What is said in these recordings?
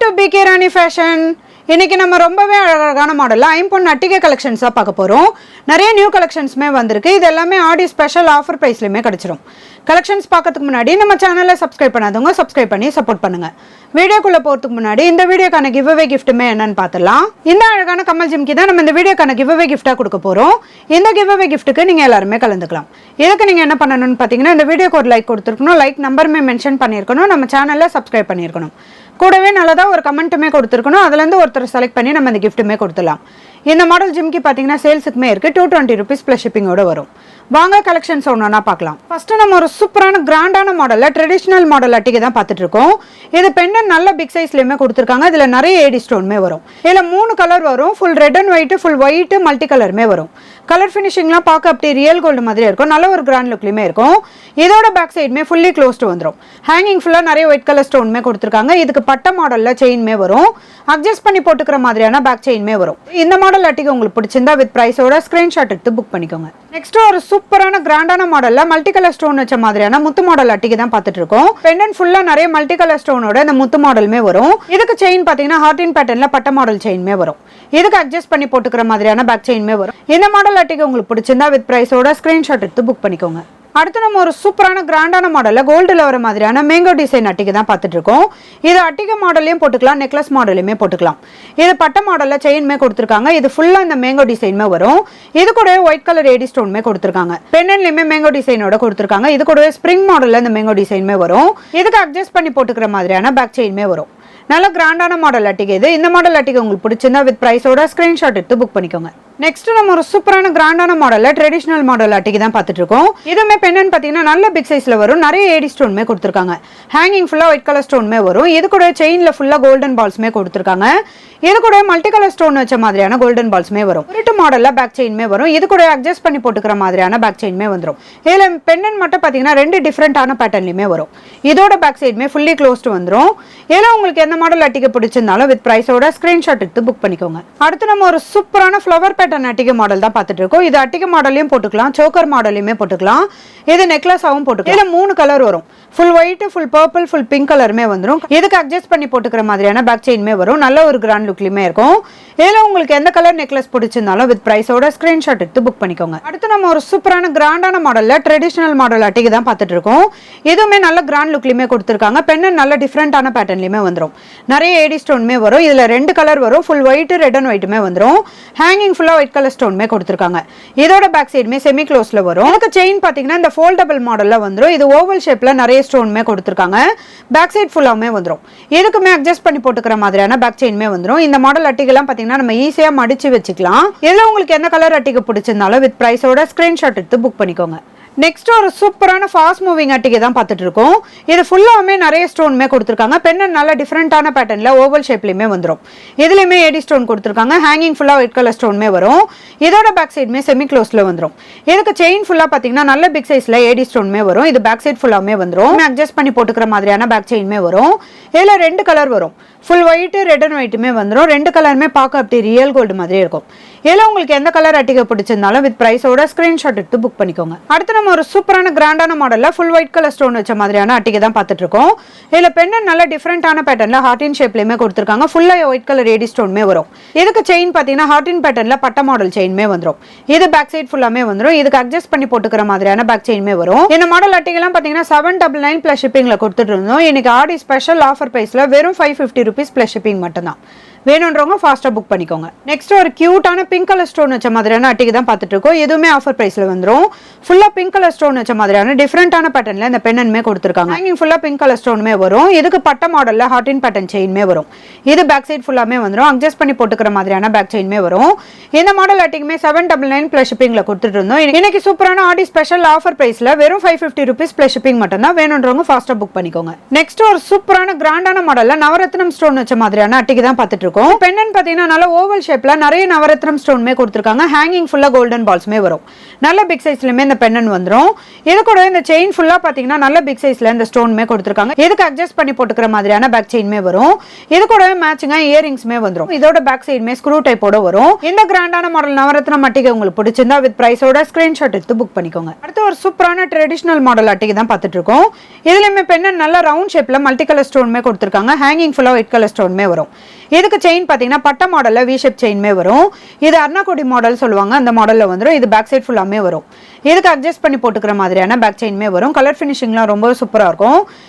to BK Rani Fashion. இன்னைக்கு நம்ம ரொம்பவே அழகான மாடல்ல ஐம்பொன் அட்டிகை கலெக்ஷன்ஸா பார்க்க போறோம். நிறைய நியூ கலெக்ஷன்ஸ்மே வந்திருக்கு. இது எல்லாமே ஆடி ஸ்பெஷல் ஆஃபர் பிரைஸ்லயே கிடைச்சிரும். கலெக்ஷன்ஸ் பார்க்கிறதுக்கு முன்னாடி நம்ம சேனலை சப்ஸ்கிரைப் பண்ணாதவங்க சப்ஸ்கிரைப் பண்ணி சப்போர்ட் பண்ணுங்க. வீடியோக்குள்ள போறதுக்கு முன்னாடி இந்த வீடியோக்கான கிவ் அவே கிஃப்ட்டுமே என்னன்னு பார்த்தலாம். இந்த அழகான கமல் ஜிம்கி தான் நம்ம இந்த வீடியோக்கான கிவ் அவே கிஃப்ட்டா கொடுக்க போறோம். இந்த கிவ் அவே கிஃப்ட்டுக்கு நீங்க எல்லாரும் கலந்துக்கலாம். இதுக்கு நீங்க என்ன பண்ணணும்னு பாத்தீங்கன்னா இந்த வீடியோக்கு ஒரு லைக் கொடுத்துருக்கணும், லைக் நம்பருமே மென்ஷன் பண்ணியிருக்கணும், நம்ம சேனலை சப்ஸ்கிரைப் பண்ணியிருக்கணும். கூடவே நல்லதா ஒரு கமெண்ட்டுமே கொடுத்துருக்கணும். அதுலேருந்து ஒருத்தர் செலக்ட் பண்ணி நம்ம இந்த கிஃப்ட்டுமே கொடுத்துலாம். இந்த மாடல் ஜிம்கி பார்த்தீங்கன்னா சேல்ஸுக்குமே இருக்குது. 220 rupees ப்ளஸ் ஷிப்பிங்கோட வரும். வாங்க கலெக்ஷன்ஸ் ஒன்றா பார்க்கலாம். ஃபஸ்ட்டு நம்ம ஒரு சூப்பரான கிராண்டான மாடலில் ட்ரெடிஷ்னல் மாடல் அட்டிகை தான் பார்த்துட்டு இருக்கோம். இது பெண்டன் நல்ல பிக் சைஸ்லையுமே கொடுத்துருக்காங்க. இதில் நிறைய ஏடி ஸ்டோனுமே வரும். இதில் 3 கலர் வரும். Full red and white, full white, multi கலருமே வரும். கலர் ஃபினிஷிங்லாம் பார்க்க அப்படியே ரியல் கோல்டு மாதிரி இருக்கும். நல்ல ஒரு கிராண்ட் லுக்லையுமே இருக்கும். இதோட பேக் சைடுமே ஃபுல்லி க்ளோஸ்டு வந்துடும். ஹேங்கிங் ஃபுல்லாக நிறைய ஒயிட் கலர் ஸ்டோனுமே கொடுத்துருக்காங்க. இதுக்கு பட்ட மாடலில் செயின்மே வரும். அட்ஜஸ்ட் பண்ணி போட்டுக்கிற மாதிரியான பேக் செயின்மே வரும். இந்த மாடல் அட்டிகை உங்களுக்கு பிடிச்சிருந்தா வித் ப்ரைஸோட ஸ்க்ரீன்ஷாட் எடுத்து புக் பண்ணிக்கோங்க. நெக்ஸ்ட் ஒரு சூப்பரான கிராண்டான மாடல்ல மல்டி கலர் ஸ்டோன் வச்ச மாதிரியான முத்து மாடல் அட்டிகை தான் பார்த்துட்டு இருக்கோம். பெண்டன் ஃபுல்லா நிறைய மல்டி கலர் ஸ்டோனோட இந்த முத்து மாடலுமே வரும். இதுக்கு செயின் பாத்தீங்கன்னா ஹார்டின் பேட்டர்ன்ல பட்ட மாடல் செயின்மே வரும். இதுக்கு அட்ஜஸ்ட் பண்ணி போட்டுக்கிற மாதிரியான பேக் செயின்மே வரும். இந்த மாடல் அட்டிகை உங்களுக்கு பிடிச்சிருந்தா வித் ப்ரைஸோட ஸ்கிரீன்ஷாட் எடுத்து புக் பண்ணிக்கோங்க. அடுத்து நம்ம ஒரு சூப்பரான கிராண்டான மாடல்ல கோல்டுல வர மாதிரியான மேங்கோ டிசைன் அட்டிகை தான் பார்த்துட்டு இருக்கோம். இது அட்டிகை மாடலையும் போட்டுக்கலாம், நெக்லஸ் மாடலையுமே போட்டுக்கலாம். இது பட்ட மாடல்ல செயின்மே கொடுத்துருக்காங்க. இது ஃபுல்லா இந்த மேங்கோ டிசைன்மே வரும். இது கூட ஒயிட் கலர் ஏடி ஸ்டோன்மே கொடுத்துருக்காங்க. பெண்ணன்லயுமே மேங்கோ டிசைனோட கொடுத்துருக்காங்க. இது கூட ஸ்ப்ரிங் மாடல்ல இந்த மேங்கோ டிசைன்மே வரும். இதுக்கு அட்ஜஸ்ட் பண்ணி போட்டுக்கிற மாதிரியான பேக் செயின்மே வரும். நல்ல கிராண்டான மாடல் அட்டிகை இது. இந்த மாடல் அட்டிகை உங்களுக்கு பிடிச்சிருந்தா வித் ப்ரைஸோட ஸ்கிரீன்ஷாட் எடுத்து புக் பண்ணிக்கோங்க. நெக்ஸ்ட் நம்ம ஒரு சூப்பரான கிராண்டான மாடல்ல ட்ரெடிஷனல் மாடல் அட்டிகை தான் பார்த்துட்டு இருக்கோம். இதுமே பெண்ணன் பார்த்தீங்கன்னா நல்ல பிக் சைஸ்ல வரும். நிறைய ஏடி ஸ்டோன்மே கொடுத்துருக்காங்க. ஹேங்கிங் ஃபுல்லா ஒயிட் கலர் ஸ்டோன்மே வரும். இது கூட செயின்ல ஃபுல்லா கோல்டன் பால்ஸ்மே கொடுத்துருக்காங்க. இது கூட மல்டி கலர் ஸ்டோன் வச்ச மாதிரியான கோல்டன் பால்ஸ்மே வரும். உருட்டு மாடல்ல பேக் செயின்மே வரும். இது கூட அட்ஜஸ்ட் பண்ணி போட்டுக்கிற மாதிரியான பேக் செயின்மே வந்துடும். இதுல பெண்ணன் மட்டும் பார்த்தீங்கன்னா 2 டிஃப்ரெண்டான பேட்டர்ன்லயுமே வரும். இதோட பேக் சைடுமே ஃபுல்லி க்ளோஸ்டு வந்துடும். இதெல்லாம் உங்களுக்கு எந்த மாடல் அட்டிகை பிடிச்சிருந்தாலும் வித் ப்ரைஸோட ஸ்கிரீன்ஷாட் எடுத்து புக் பண்ணிக்கோங்க. அடுத்து நம்ம ஒரு சூப்பரான ஃப்ளவர் பேட்டர்ன் அட்டிகை மாடல் தான் பார்த்துட்டு இருக்கோம். இது அட்டிகை மாடலையும் போட்டுக்கலாம், சோக்கர் மாடலையுமே போட்டுக்கலாம். இது நெக்லஸாவும் போட்டுக்கலாம். இதுல 3 கலர் வரும். Full white, full purple, full pink கலருமே வந்துடும். இதுக்கு அட்ஜஸ்ட் பண்ணி போட்டுக்கிற மாதிரியான பேக் செயின்மே வரும். நல்ல ஒரு கிராண்ட் லுக்லயுமே இருக்கும். இதுல உங்களுக்கு எந்த கலர் நெக்லஸ் பிடிச்சிருந்தாலும் வித் ப்ரைஸோட ஸ்கிரீன்ஷாட் எடுத்து புக் பண்ணிக்கோங்க. அடுத்து நம்ம ஒரு சூப்பரான கிராண்டான மாடல்ல ட்ரெடிஷனல் மாடல் அட்டிகை தான் பார்த்துட்டு இருக்கோம். இதுவுமே நல்ல கிராண்ட் லுக்லயுமே கொடுத்துருக்காங்க. பெண்ணன் நல்ல டிஃப்ரெண்டான பேட்டர்ன்லயுமே வந்துடும். நிறைய ஏடி ஸ்டோன்மே வரும். இதுல 2 கலர் வரும். ஃபுல் ஒயிட், ரெட் அண்ட் ஒயிட்டுமே வந்துடும். ஹேங்கிங் ஃபுல்லா ஒயிட் கலர் ஸ்டோன்மே கொடுத்துருக்காங்க. இதோட பேக் சைடுமே செமி க்ளோஸ்ல வரும். இதுக்கு செயின் பாத்தீங்கன்னா இந்த ஃபோல்டபிள் மாடல்ல வந்துடும். இது ஓவல் ஷேப்ல நிறைய ஸ்டோன்மே கொடுத்துருக்காங்க. பேக் சைடு ஃபுல்லாமே வந்துடும். இதுக்குமே அட்ஜஸ்ட் பண்ணி போட்டுக்கிற மாதிரியான பேக் செயின்மே வந்துடும். இந்த மாடல் அட்டிகெல்லாம் பாத்தீங்கன்னா நம்ம ஈஸியா மடிச்சு வச்சுக்கலாம். இதுல உங்களுக்கு எந்த கலர் அட்டிகை பிடிச்சிருந்தாலும் வித் ப்ரைஸோட ஸ்கிரீன்ஷாட் எடுத்து புக் பண்ணிக்கோங்க. நெக்ஸ்ட் ஒரு சூப்பரான ஃபாஸ்ட் மூவிங் அட்டிகை தான் பார்த்துட்டு இருக்கோம். இது ஃபுல்லாமே நிறைய ஸ்டோன்மே கொடுத்துருக்காங்க. பெண்ணன் நல்ல டிஃப்ரெண்டான பேட்டர்ன்ல ஓவல் ஷேப்லயுமே வந்துடும். இதுலயுமே ஏடி ஸ்டோன் கொடுத்துருக்காங்க. ஹேங்கிங் ஃபுல்லா ஒயிட் கலர் ஸ்டோன்மே வரும். இதோட பேக் சைடுமே செமி க்ளோஸ்ல வந்துடும். இதுக்கு செயின் ஃபுல்லா பாத்தீங்கன்னா நல்ல பிக் சைஸ்ல ஏடி ஸ்டோன்மே வரும். இது பேக் சைடு ஃபுல்லாமே வந்துடும். அட்ஜஸ்ட் பண்ணி போட்டுக்கிற மாதிரியான பேக் செயின்மே வரும். இதுல 2 கலர் வரும். ஃபுல் ஒயிட், ரெட் அண்ட் ஒயிட்டுமே வந்துடும். 2 கலருமே பார்க்க அப்படி ரியல் கோல்டு மாதிரி இருக்கும். இதுல உங்களுக்கு எந்த கலர் அட்டிகை பிடிச்சிருந்தாலும் வித் ப்ரைஸோட ஸ்கிரீன்ஷாட் எடுத்து புக் பண்ணிக்கோங்க. அடுத்து நம்ம ஒரு சூப்பரான கிராண்டான மாடல்ல ஃபுல் ஒயிட் கலர் ஸ்டோன் வச்ச மாதிரியான அட்டிகை தான் பார்த்துட்டு இருக்கோம். இதுல பெண்ணன் நல்ல டிஃப்ரெண்டான பேட்டர்ன்ல ஹார்டின் ஷேப்லயுமே கொடுத்துருக்காங்க. ஃபுல்லா ஒயிட் கலர் ஏடி ஸ்டோன்மே வரும். இதுக்கு செயின் பாத்தீங்கன்னா ஹார்டின் பேட்டர்ன்ல பட்ட மாடல் செயின்மே வந்துடும். இது பேக் சைடு ஃபுல்லாமே வந்துடும். இதுக்கு அட்ஜஸ்ட் பண்ணி போட்டுக்கிற மாதிரியான பேக் செயின்மே வரும். இந்த மாடல் அட்டிகெல்லாம் பாத்தீங்கன்னா 799 ப்ளஸ் ஷிப்பிங்ல கொடுத்துட்டு இருந்தோம். இன்னைக்கு ஆடி ஸ்பெஷல் ஆஃபர் பிரைஸ்ல வெறும் 550 rupees ப்ளஸ் ஷிப்பிங் மட்டும்தான். வேணும்ன்றவங்க ஃபாஸ்டா புக் பண்ணிக்கோங்க. நெக்ஸ்ட் ஒரு கியூட்டான பிங்க் கலர் ஸ்டோன் வச்ச மாதிரியான அட்டிகை தான் பார்த்துட்டு இருக்கோம். எதுவுமே ஆஃபர் பிரைஸ்ல வந்துடும். ஃபுல்லா பிங்க் கலர் ஸ்டோன் வச்ச மாதிரியான டிஃப்ரெண்டான பேட்டர்ன்ல இந்த பெண்ணன்மே கொடுத்துருக்காங்க. ஹேங்கிங் ஃபுல்லா பிங்க் கலர் ஸ்டோன்மே வரும். இதுக்கு பட்ட மாடல்ல ஹார்டின் பேட்டர்ன் செயின்மே வரும். இது பேக் சைடு ஃபுல்லாமே வந்துடும். அட்ஜஸ்ட் பண்ணி போட்டுக்கிற மாதிரியான பேக் செயின்மே வரும். இந்த மாடல் அட்டிக்குமே 799 ப்ளஸ் ஷிப்பிங்ல கொடுத்துட்டு இருந்தோம். இன்னைக்கு சூப்பரான ஆடி ஸ்பெஷல் ஆஃபர் பிரைஸ்ல வெறும் 550 rupees ப்ளஸ் ஷிப்பிங் மட்டும் தான். வேணும்ன்றவங்க ஃபாஸ்டா புக் பண்ணிக்கோங்க. நெக்ஸ்ட் ஒரு சூப்பரான கிராண்டான மாடல்ல நவரத்னம் ஸ்டோன் வச்ச மாதிரியான அட்டிகை தான் பார்த்துட்டு இருக்கோம். பெண்ணன் பார்த்தீங்கன்னா நல்ல ஓவல் ஷேப்ல நிறைய நவரத்னம் ஸ்டோன்மே கொடுத்துருக்காங்க. ஹேங்கிங் ஃபுல்லா கோல்டன் பால்ஸ்மே வரும். நல்ல பிக் சைஸ்லயுமே இந்த பெண்ணன் வந்துடும். இது கூட இந்த செயின் ஃபுல்லா பார்த்தீங்கன்னா நல்ல பிக் சைஸ்ல இந்த ஸ்டோன்மே கொடுத்துருக்காங்க. இதுக்கு அட்ஜஸ்ட் பண்ணி போட்டுக்கிற மாதிரியான பேக் செயின்மே வரும். இது கூடவே மேட்சிங்கா இயரிங்ஸ்மே வந்துடும். இதோட பேக் சைடுமே ஸ்க்ரூ டைப்போட வரும். இந்த கிராண்டான மாடல் நவரத்னம் அட்டிகை உங்களுக்கு பிடிச்சிருந்தா வித் பிரைஸோட ஸ்கிரீன்ஷாட் எடுத்து புக் பண்ணிக்கோங்க. அடுத்து ஒரு சூப்பரான ட்ரெடிஷனல் மாடல் அட்டிகை தான் பார்த்துட்டு இருக்கோம். இதுலயுமே பெண்ணன் நல்ல ரவுண்ட் ஷேப்ல மல்டி கலர் ஸ்டோன்மே கொடுத்துருக்காங்க. ஹேங்கிங் ஃபுல்லா ஒயிட் கலர் ஸ்டோன்மே வரும். இதுக்கு செயின் பாத்தீங்கன்னா பட்ட மாடல்ல வி ஷேப் செயின்மே வரும். இது அர்ணாகோடி மாடல் சொல்லுவாங்க, அந்த மாடல்ல வந்துடும். இது பேக் சைட் ஃபுல்லாமே வரும். இதுக்கு அட்ஜஸ்ட் பண்ணி போட்டுக்கிற மாதிரியான பேக் செயின்மே வரும். கலர் ஃபினிஷிங்லாம் ரொம்ப சூப்பரா இருக்கும்.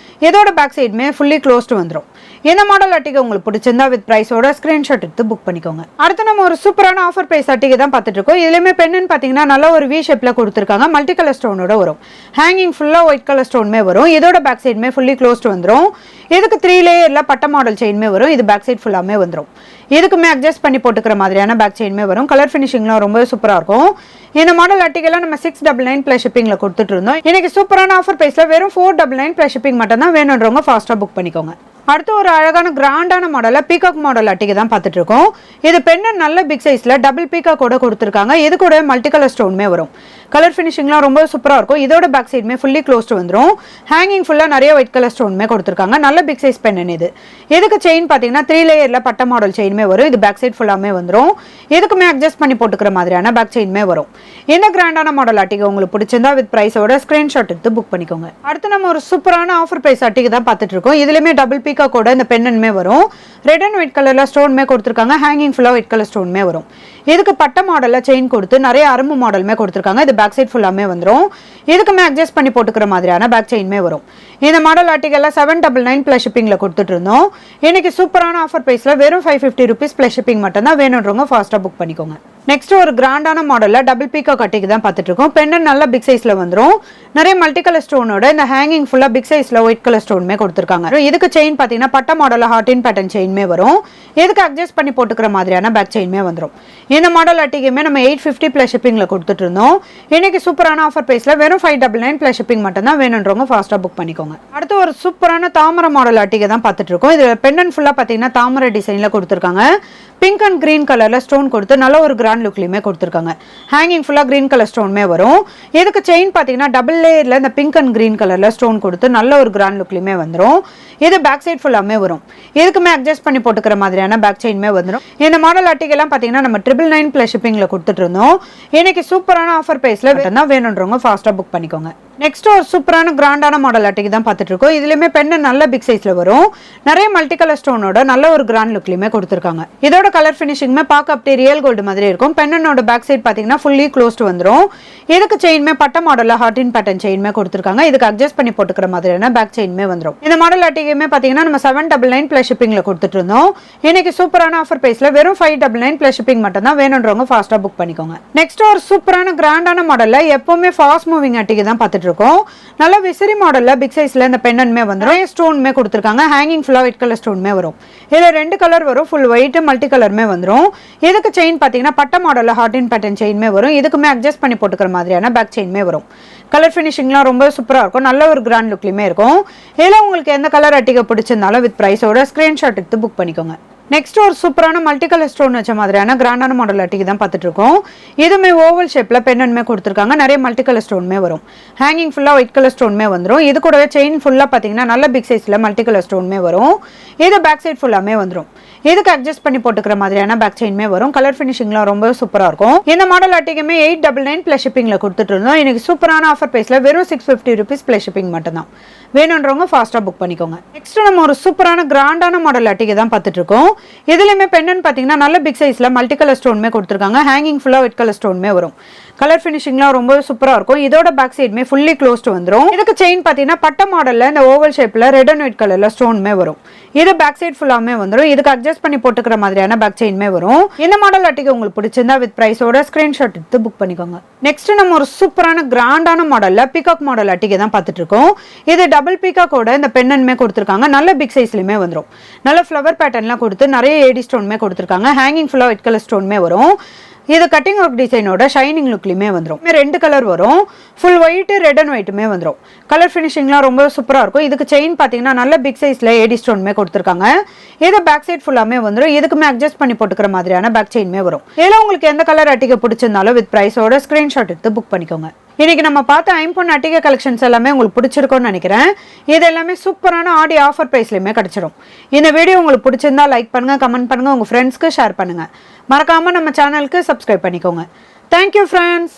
இதோட பேக் சைடுமே ஃபுல்லி க்ளோஸ்டு வந்துடும். இந்த மாடல் அட்டிகை உங்களுக்கு பிடிச்சிருந்தா வித் பிரைஸோட ஸ்கிரீன்ஷாட் எடுத்து புக் பண்ணிக்கோங்க. அடுத்து நம்ம ஒரு சூப்பரான ஆஃபர் பிரைஸ் அட்டிகை தான் பார்த்துட்டு இருக்கோம். இதுலயுமே பெண்ணன் பாத்தீங்கன்னா நல்ல ஒரு வி ஷேப்ல கொடுத்துருக்காங்க. மல்டி கலர் ஸ்டோனோட வரும். ஹேங்கிங் ஃபுல்லா ஒயிட் கலர் ஸ்டோன்மே வரும். இதோட பேக் சைடுமே ஃபுல்லி க்ளோஸ்டு வந்துடும். இதுக்கு 3 லேயர்ல பட்ட மாடல் செயின்மே வரும். இது பேக் சைட் ஃபுல்லாமே வந்துடும். இதுக்குமே அட்ஜஸ்ட் பண்ணி போட்டுக்கிற மாதிரியான பேக் செயின்மே வரும். கலர் ஃபினிஷிங்லாம் ரொம்ப சூப்பரா இருக்கும். இந்த மாடல் அட்டிகெல்லாம் நம்ம 699 பிளஸ் ஷிப்பிங்ல கொடுத்துட்டு இருந்தோம். இன்னைக்கு சூப்பரான ஆஃபர் பிரைஸ்ல வெறும் 499 பிளஸ் ஷிப்பிங் மட்டும் தான். வேணுன்றவங்க ஃபாஸ்டா புக் பண்ணிக்கோங்க. அடுத்து ஒரு அழகான கிராண்டான மாடல்ல பீகாக் மாடல் அட்டிகை தான் பார்த்துட்டு இருக்கோம். இது பெண்ணன் நல்ல பிக் சைஸ்ல டபுள் பீகாக் கூட கொடுத்துருக்காங்க. இது கூட மல்டி கலர் ஸ்டோன்மே வரும். கலர் ஃபினிஷிங்லாம் ரொம்ப சூப்பரா இருக்கும். இதோட பேக் சைடுமே ஃபுல்லி க்ளோஸ்டு வந்துடும். ஹேங்கிங் ஃபுல்லா நிறைய ஒயிட் கலர் ஸ்டோன்மே கொடுத்துருக்காங்க. நல்ல பிக் சைஸ் பெண்ணன் இது. இதுக்கு செயின் பாத்தீங்கன்னா 3 லேயர்ல பட்ட மாடல் செயின்மே வரும். இது பேக் சைட் ஃபுல்லாமே வந்துடும். இதுக்குமே அட்ஜஸ்ட் பண்ணி போட்டுக்கிற மாதிரியான பேக் செயின்மே வரும். இந்த கிராண்டான மாடல் அட்டிகை உங்களுக்கு பிடிச்சிருந்தா வித் பிரைஸோட ஸ்கிரீன்ஷாட் எடுத்து புக் பண்ணிக்கோங்க. அடுத்து நம்ம ஒரு சூப்பரான ஆஃபர் பிரைஸ் அட்டிகை தான் பார்த்துட்டு இருக்கோம். இதுலயுமே டபுள் பீகாக் கூட இந்த பெண்ணன்மே வரும். ரெட் அண்ட் ஒயிட் கலர்ல ஸ்டோன்மே கொடுத்துருக்காங்க. ஹேங்கிங் ஃபுல்லா ஒயிட் கலர் ஸ்டோன்மே வரும். இதுக்கு பட்ட மாடல்ல செயின் கொடுத்து நிறைய அரும்பு மாடல்மே கொடுத்துருக்காங்க. இது பேக் சைட் ஃபுல்லாமே வந்துடும். இதுக்குமே அட்ஜஸ்ட் பண்ணி போட்டுக்கிற மாதிரியான பேக் செயின்மே வரும். இந்த மாடல் ஆர்டிகல்ல 799 பிளஸ் ஷிப்பிங்ல கொடுத்துட்டு இருந்தோம். இன்னைக்கு சூப்பரான ஆஃபர் பிரைஸ்ல வெறும் 550 rupees பிளஸ் ஷிப்பிங் மட்டும் தான். வேணுன்றவங்க ஃபாஸ்டா புக் பண்ணிக்கோங்க. நெக்ஸ்ட் ஒரு கிராண்டான மாடல்ல டபுள் பீகாக் அட்டிகை தான் பார்த்துட்டு இருக்கோம். பெண்ணன் நல்ல பிக் சைஸ்ல வந்துடும். நிறைய மல்டி கலர் ஸ்டோனோட இந்த ஹேங்கிங் ஃபுல்லா பிக் சைஸ்ல ஒயிட் கலர் ஸ்டோன்மே கொடுத்துருக்காங்க. இதுக்கு செயின் பாத்தீங்கன்னா பட்ட மாடல்ல ஹார்ட் இன் பேட்டர்ன் செயின்மே வரும். இதுக்கு அட்ஜஸ்ட் பண்ணி போட்டுக்கிற மாதிரியான பேக் செயின்மே வந்துடும். இந்த மாடல் அட்டிகையுமே நம்ம 850 பிளஸ் ஷிப்பிங்ல கொடுத்துட்டு இருந்தோம். இன்னைக்கு சூப்பரான ஆஃபர் பிரைஸ்ல வெறும் 599 பிளஸ் ஷிப்பிங் மட்டும் தான். வேணுன்றவங்க ஃபாஸ்டா புக் பண்ணிக்கோங்க. அடுத்து ஒரு சூப்பரான தாமரை மாடல் அட்டிகை தான் பார்த்துட்டு இருக்கோம். இது பெண்ணன் ஃபுல்லா பாத்தீங்கன்னா தாமரை டிசைன்ல கொடுத்துருக்காங்க. பிங்க் அண்ட் கிரீன் கலர்ல ஸ்டோன் கொடுத்து நல்ல ஒரு கிராண்ட் லுக்லயுமே கொடுத்துருக்காங்க. ஹேங்கிங் ஃபுல்லா கிரீன் கலர் ஸ்டோன்மே வரும். இதுக்கு செயின் பாத்தீங்கன்னா டபுள் லேயர்ல இந்த பிங்க் அண்ட் கிரீன் கலர்ல ஸ்டோன் கொடுத்து நல்ல ஒரு கிராண்ட் லுக்லயுமே வந்துடும். இது பேக் சைட் ஃபுல்லாமே வரும். இதுக்குமே அட்ஜஸ்ட் பண்ணி போட்டுக்கிற மாதிரியான பேக் செயின்மே வந்துடும். இந்த மாடல் அட்டிகெல்லாம் பாத்தீங்கன்னா நம்ம 999 பிளஸ் ஷிப்பிங்ல கொடுத்துட்டு இருந்தோம். இன்னைக்கு சூப்பரான ஆஃபர் பிரைஸ்ல தான். வேணுன்றவங்க ஃபாஸ்டா புக் பண்ணிக்கோங்க. நெக்ஸ்ட் ஒரு சூப்பரான கிராண்டான மாடல் அட்டிகை தான் பார்த்துட்டு இருக்கோம். இதுலயுமே பெண்ணன் நல்ல பிக் சைஸ்ல வரும். நிறைய மல்டி கலர் ஸ்டோனோட நல்ல ஒரு கிராண்ட் லுக்லயுமே கொடுத்துருக்காங்க. இதோட கலர் ஃபினிஷிங்மே பார்க்க அப்படியே ரியல் கோல்டு மாதிரி இருக்கும். பெண்ணனோட பேக் சைட் பாத்தீங்கன்னா ஃபுல்லி க்ளோஸ்டு வந்துடும். இதுக்கு செயின்மே பட்ட மாடல்ல ஹார்ட் இன் பேட்டர்ன் செயின்மே கொடுத்துருக்காங்க. இதுக்கு அட்ஜஸ்ட் பண்ணி போட்டுக்கிற மாதிரியான பேக் செயின்மே வந்துடும். இந்த மாடல் அட்டிகையுமே பாத்தீங்கன்னா நம்ம 799 பிளஸ் ஷிப்பிங்ல கொடுத்துட்டு இருந்தோம். இன்னைக்கு சூப்பரான ஆஃபர் பிரைஸ்ல வெறும் 599 பிளஸ் ஷிப்பிங் மட்டும் தான். வேணுன்றவங்க ஃபாஸ்டா புக் பண்ணிக்கோங்க. நெக்ஸ்ட் ஒரு சூப்பரான கிராண்டான மாடல்ல எப்பவுமே ஃபாஸ்ட் மூவிங் அட்டிகை தான் பார்த்துட்டு இருக்கோம். நல்ல விசிறி மாடல்ல பிக் சைஸ்ல இந்த பெண்ணன்மே வந்துடும். ஸ்டோன்மே கொடுத்துருக்காங்க. ஹேங்கிங் ஃபுல்லா ஒயிட் கலர் ஸ்டோன்மே வரும். இதுல 2 கலர் வரும். ஃபுல் ஒயிட் மல்டி கலர்மே வந்துடும். இதுக்கு செயின் பாத்தீங்கன்னா பட்ட மாடல்ல ஹார்ட் இன் பேட்டர்ன் செயின்மே வரும். இதுக்குமே அட்ஜஸ்ட் பண்ணி போட்டுக்கிற மாதிரியான பேக் செயின்மே வரும். கலர் ஃபினிஷிங்லாம் ரொம்ப சூப்பரா இருக்கும். நல்ல ஒரு கிராண்ட் லுக்லயுமே இருக்கும். இதுல உங்களுக்கு எந்த கலர் அட்டிகை பிடிச்சிருந்தாலும் வித் பிரைஸோட ஸ்கிரீன்ஷாட் எடுத்து புக் பண்ணிக்கோங்க. நெக்ஸ்ட் ஒரு சூப்பரான மல்டி கலர் ஸ்டோன் வச்ச மாதிரியான கிராண்டான மாடல் அட்டிகை தான் பார்த்துட்டு இருக்கோம். இதுமே ஓவல் ஷேப்ல பெண்ணன்மே கொடுத்துருக்காங்க. நிறைய மல்டி கலர் ஸ்டோன்மே வரும். ஹேங்கிங் ஃபுல்லா ஒயிட் கலர் ஸ்டோன்மே வந்துடும். இது கூடவே செயின் ஃபுல்லா பாத்தீங்கன்னா நல்ல பிக் சைஸ்ல மல்டி கலர் ஸ்டோன்மே வரும். இது பேக் சைட் ஃபுல்லாமே வந்துடும். இதுக்கு அட்ஜஸ்ட் பண்ணி போட்டுக்கிற மாதிரியான பேக் செயின்மே வரும். கலர் ஃபினிஷிங்லாம் ரொம்ப சூப்பரா இருக்கும். இந்த மாடல் அட்டிகையுமே 899 பிளஸ் ஷிப்பிங்ல கொடுத்துட்டு இருந்தோம். இன்னைக்கு சூப்பரான ஆஃபர் பிரைஸ்ல வெறும் 650 rupees பிளஸ் ஷிப்பிங் மட்டும் தான். வேணுன்றவங்க ஃபாஸ்டா புக் பண்ணிக்கோங்க. நெக்ஸ்ட் நம்ம ஒரு சூப்பரான கிராண்டான மாடல் அட்டிகை தான் பார்த்துட்டு இருக்கோம். இதுலயுமே பெண்ணன் பாத்தீங்கன்னா நல்ல பிக் சைஸ்ல மல்டி கலர் ஸ்டோன்மே கொடுத்துருக்காங்க. ஹேங்கிங் ஃபுல்லா ஒயிட் கலர் ஸ்டோன்மே வரும். கலர் ஃபினிஷிங்லாம் ரொம்ப சூப்பரா இருக்கும். இதோட பேக் சைடுமே ஃபுல்லி க்ளோஸ்டு வந்துடும். இதுக்கு செயின் பாத்தீங்கன்னா பட்ட மாடல்ல இந்த ஓவல் ஷேப்ல ரெட் அண்ட் ஒயிட் கலர்ல ஸ்டோன்மே வரும். இது பேக் சைட் ஃபுல்லாமே வந்துடும். இதுக்கு அட்ஜஸ்ட் பண்ணி போட்டுக்கிற மாதிரியான பேக் செயின்மே வரும். இந்த மாடல் அட்டிகை உங்களுக்கு பிடிச்சிருந்தா வித் பிரைஸோட ஸ்கிரீன்ஷாட் எடுத்து புக் பண்ணிக்கோங்க. நெக்ஸ்ட் நம்ம ஒரு சூப்பரான கிராண்டான மாடல்ல பீகாக் மாடல் அட்டிகை தான் பார்த்துட்டு இருக்கோம். இது டபுள் பீகாக்கோட இந்த பெண்ணன்மே கொடுத்துருக்காங்க. நல்ல பிக் சைஸ்லயுமே வந்துடும். நல்ல ஃப்ளவர் பேட்டர்ன்லாம் கொடுத்து நிறைய ஏடி ஸ்டோன்மே கொடுத்துருக்காங்க. ஹேங்கிங் ஃபுல்லா ஒயிட் கலர் ஸ்டோன்மே வரும். இது கட்டிங் ஒர்க் டிசைனோட ஷைனிங் லுக்லையுமே வந்துடும். 2 கலர் வரும், ஃபுல் ஒயிட் ரெட் அண்ட் ஒயிட்டுமே வந்துடும். கலர் ஃபினிஷிங்லாம் ரொம்ப சூப்பராக இருக்கும். இதுக்கு செயின் பார்த்தீங்கன்னா நல்ல பிக் சைஸில் ஏடி ஸ்டோனுமே கொடுத்துருக்காங்க. இது பேக் சைட் ஃபுல்லாமே வந்துடும். இதுக்குமே அட்ஜஸ்ட் பண்ணி போட்டுக்கிற மாதிரியான பேக் செயின்மே வரும். இதில் உங்களுக்கு எந்த கலர் அட்டிகை பிடிச்சிருந்தாலும் வித் ப்ரைஸோட ஸ்க்ரீன்ஷாட் எடுத்து புக் பண்ணிக்கோங்க. இன்னைக்கு நம்ம பார்த்த ஐம்பொன் அட்டிகை கலெக்ஷன்ஸ் எல்லாமே உங்களுக்கு பிடிச்சிருக்கும்னு நினைக்கிறேன். இது எல்லாமே சூப்பரான ஆடி ஆஃபர் ப்ரைஸ்லையுமே கிடைச்சிடும். இந்த வீடியோ உங்களுக்கு பிடிச்சிருந்தா லைக் பண்ணுங்க, கமெண்ட் பண்ணுங்க, உங்க ஃப்ரெண்ட்ஸ்க்கு ஷேர் பண்ணுங்க. மறக்காம நம்ம சேனலுக்கு சப்ஸ்கிரைப் பண்ணிக்கோங்க. Thank you friends.